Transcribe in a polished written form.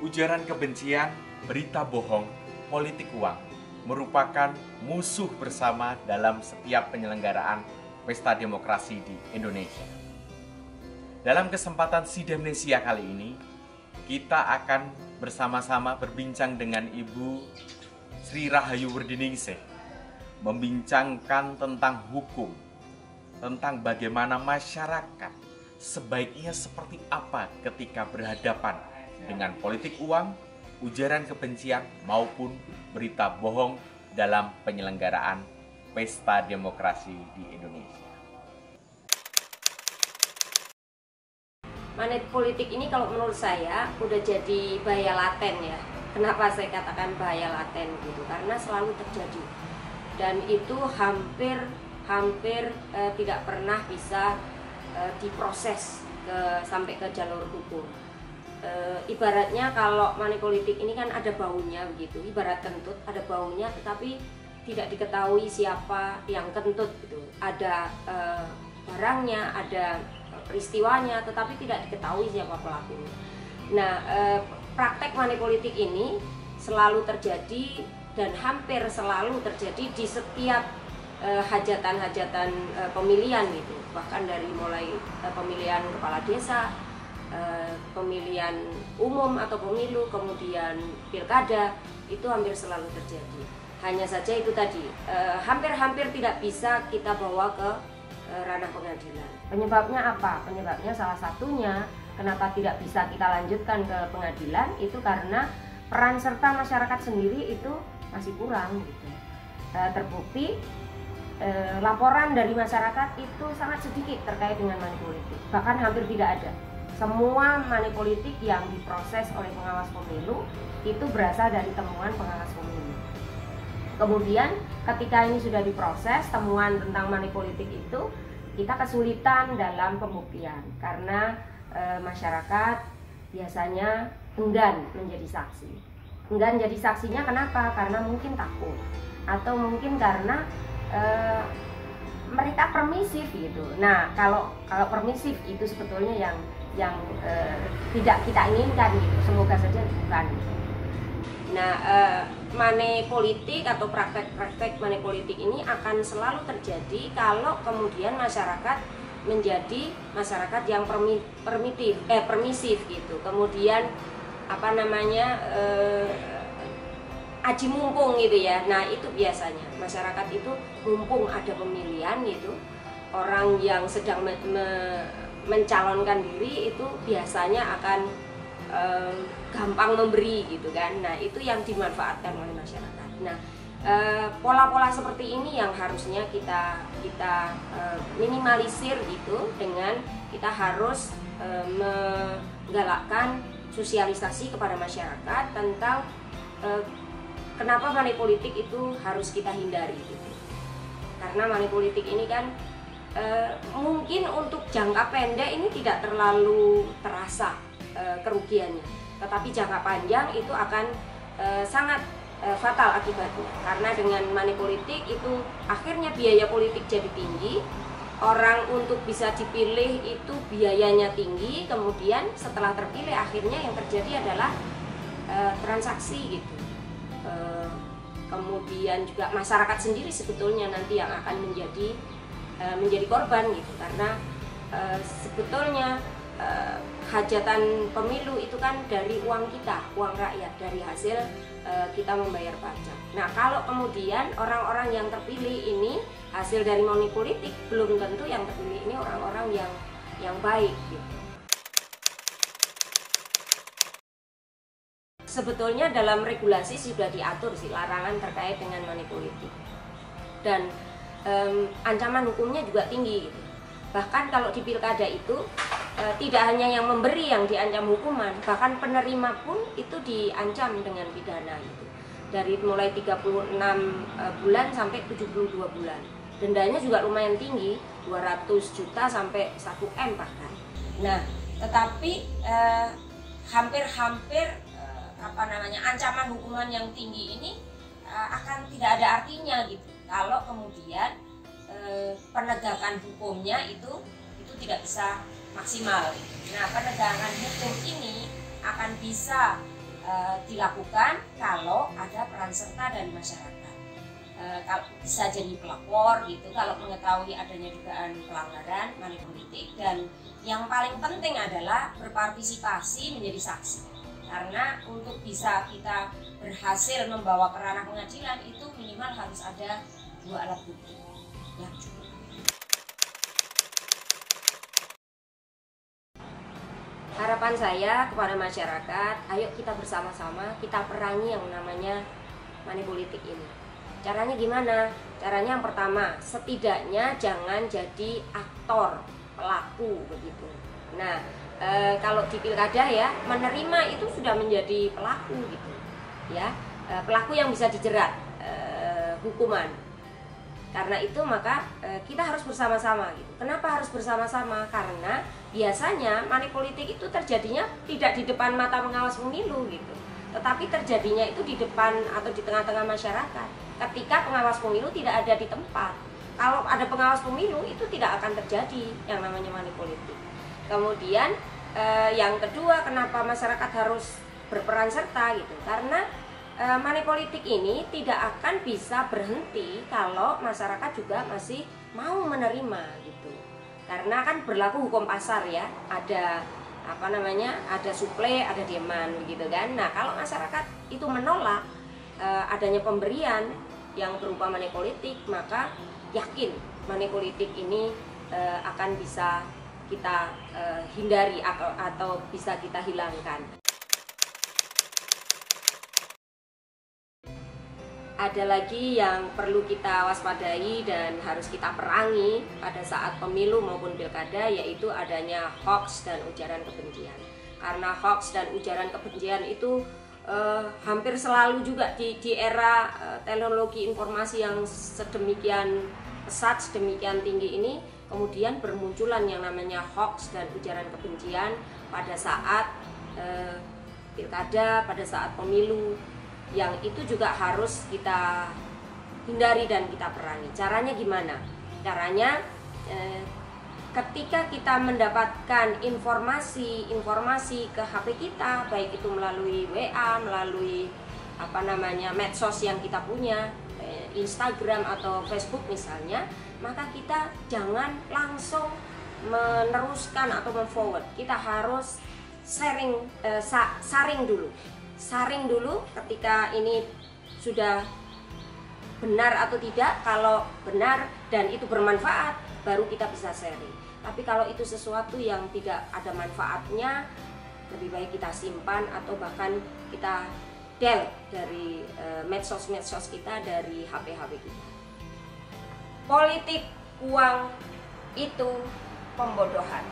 Ujaran kebencian, berita bohong, politik uang merupakan musuh bersama dalam setiap penyelenggaraan pesta demokrasi di Indonesia. Dalam kesempatan Sidemnesia kali ini, kita akan bersama-sama berbincang dengan Ibu Sri Rahayu Werdiningsih, membincangkan tentang hukum, tentang bagaimana masyarakat sebaiknya seperti apa ketika berhadapan dengan politik uang, ujaran kebencian maupun berita bohong dalam penyelenggaraan pesta demokrasi di Indonesia. Money politik ini kalau menurut saya udah jadi bahaya laten ya. Kenapa saya katakan bahaya laten gitu? Karena selalu terjadi dan itu hampir tidak pernah bisa diproses sampai ke jalur hukum. Ibaratnya kalau money politik ini kan ada baunya begitu, ibarat kentut ada baunya tetapi tidak diketahui siapa yang kentut gitu. Ada barangnya, ada peristiwanya tetapi tidak diketahui siapa pelakunya. Nah, praktek money politik ini selalu terjadi dan hampir selalu terjadi di setiap hajatan-hajatan pemilihan gitu. Bahkan dari mulai pemilihan kepala desa, pemilihan umum atau pemilu, kemudian pilkada, itu hampir selalu terjadi. Hanya saja itu tadi, hampir-hampir tidak bisa kita bawa ke ranah pengadilan. Penyebabnya apa? Penyebabnya salah satunya kenapa tidak bisa kita lanjutkan ke pengadilan itu karena peran serta masyarakat sendiri itu masih kurang gitu. Terbukti laporan dari masyarakat itu sangat sedikit terkait dengan money politik, bahkan hampir tidak ada. Semua money politik yang diproses oleh pengawas pemilu itu berasal dari temuan pengawas pemilu. Kemudian ketika ini sudah diproses, temuan tentang money politik itu kita kesulitan dalam pembuktian karena masyarakat biasanya enggan menjadi saksi. Enggan jadi saksinya kenapa? Karena mungkin takut atau mungkin karena mereka permisif gitu. Nah, kalau permisif itu sebetulnya yang tidak kita inginkan gitu. Semoga saja bukan. Nah, money politik atau praktek-praktek money politik ini akan selalu terjadi kalau kemudian masyarakat menjadi masyarakat yang permisif gitu. Kemudian aji mumpung gitu ya. Nah, itu biasanya masyarakat itu mumpung ada pemilihan gitu, orang yang sedang mencalonkan diri itu biasanya akan gampang memberi gitu kan. Nah, itu yang dimanfaatkan oleh masyarakat. Nah, pola-pola seperti ini yang harusnya kita minimalisir gitu dengan kita harus menggalakkan sosialisasi kepada masyarakat tentang kenapa money politik itu harus kita hindari gitu. Karena money politik ini kan mungkin untuk jangka pendek ini tidak terlalu terasa kerugiannya, tetapi jangka panjang itu akan sangat fatal akibatnya. Karena dengan money politik itu akhirnya biaya politik jadi tinggi, orang untuk bisa dipilih itu biayanya tinggi, kemudian setelah terpilih akhirnya yang terjadi adalah transaksi gitu. Kemudian juga masyarakat sendiri sebetulnya nanti yang akan menjadi korban gitu, karena sebetulnya hajatan pemilu itu kan dari uang kita, uang rakyat, dari hasil kita membayar pajak. Nah, kalau kemudian orang-orang yang terpilih ini hasil dari money politik, belum tentu yang terpilih ini orang-orang yang baik gitu. Sebetulnya dalam regulasi sudah diatur sih larangan terkait dengan money politik dan ancaman hukumnya juga tinggi gitu. Bahkan kalau di pilkada itu tidak hanya yang memberi yang diancam hukuman, bahkan penerima pun itu diancam dengan pidana gitu. Dari mulai 36 bulan sampai 72 bulan. Dendanya juga lumayan tinggi, 200 juta sampai 1 M bahkan. Nah, tetapi hampir-hampir ancaman hukuman yang tinggi ini akan tidak ada artinya gitu kalau kemudian penegakan hukumnya itu tidak bisa maksimal. Nah, penegakan hukum ini akan bisa dilakukan kalau ada peran serta dari masyarakat. Kalau bisa jadi pelapor gitu kalau mengetahui adanya dugaan pelanggaran money politik, dan yang paling penting adalah berpartisipasi menjadi saksi, karena untuk bisa kita berhasil membawa ke ranah pengadilan itu minimal harus ada 2 alat bukti yang cukup. Harapan saya kepada masyarakat, ayo kita bersama-sama kita perangi yang namanya money politik ini. Caranya gimana? Caranya yang pertama, setidaknya jangan jadi aktor, pelaku begitu. Nah, kalau di pilkada ya, menerima itu sudah menjadi pelaku gitu, ya, pelaku yang bisa dijerat hukuman. Karena itu maka kita harus bersama-sama gitu. Kenapa harus bersama-sama? Karena biasanya money politik itu terjadinya tidak di depan mata pengawas pemilu gitu, tetapi terjadinya itu di depan atau di tengah-tengah masyarakat. Ketika pengawas pemilu tidak ada di tempat. Kalau ada pengawas pemilu itu tidak akan terjadi yang namanya money politik. Kemudian yang kedua, kenapa masyarakat harus berperan serta gitu? Karena money politik ini tidak akan bisa berhenti kalau masyarakat juga masih mau menerima gitu. Karena kan berlaku hukum pasar ya, ada ada supply, ada demand begitu kan. Nah, kalau masyarakat itu menolak adanya pemberian yang berupa money politik, maka yakin money politik ini akan bisa kita hindari atau bisa kita hilangkan. Ada lagi yang perlu kita waspadai dan harus kita perangi pada saat pemilu maupun pilkada, yaitu adanya hoax dan ujaran kebencian. Karena hoax dan ujaran kebencian itu hampir selalu juga di era teknologi informasi yang sedemikian pesat, sedemikian tinggi ini, kemudian bermunculan yang namanya hoax dan ujaran kebencian pada saat pilkada, pada saat pemilu, yang itu juga harus kita hindari dan kita perangi. Caranya gimana? Caranya ketika kita mendapatkan informasi ke HP kita, baik itu melalui WA, melalui medsos yang kita punya, Instagram atau Facebook misalnya, maka kita jangan langsung meneruskan atau memforward. Kita harus saring dulu ketika ini sudah benar atau tidak. Kalau benar dan itu bermanfaat, baru kita bisa sharing. Tapi kalau itu sesuatu yang tidak ada manfaatnya, lebih baik kita simpan atau bahkan kita delete dari medsos kita, dari HP kita. Politik uang itu pembodohan.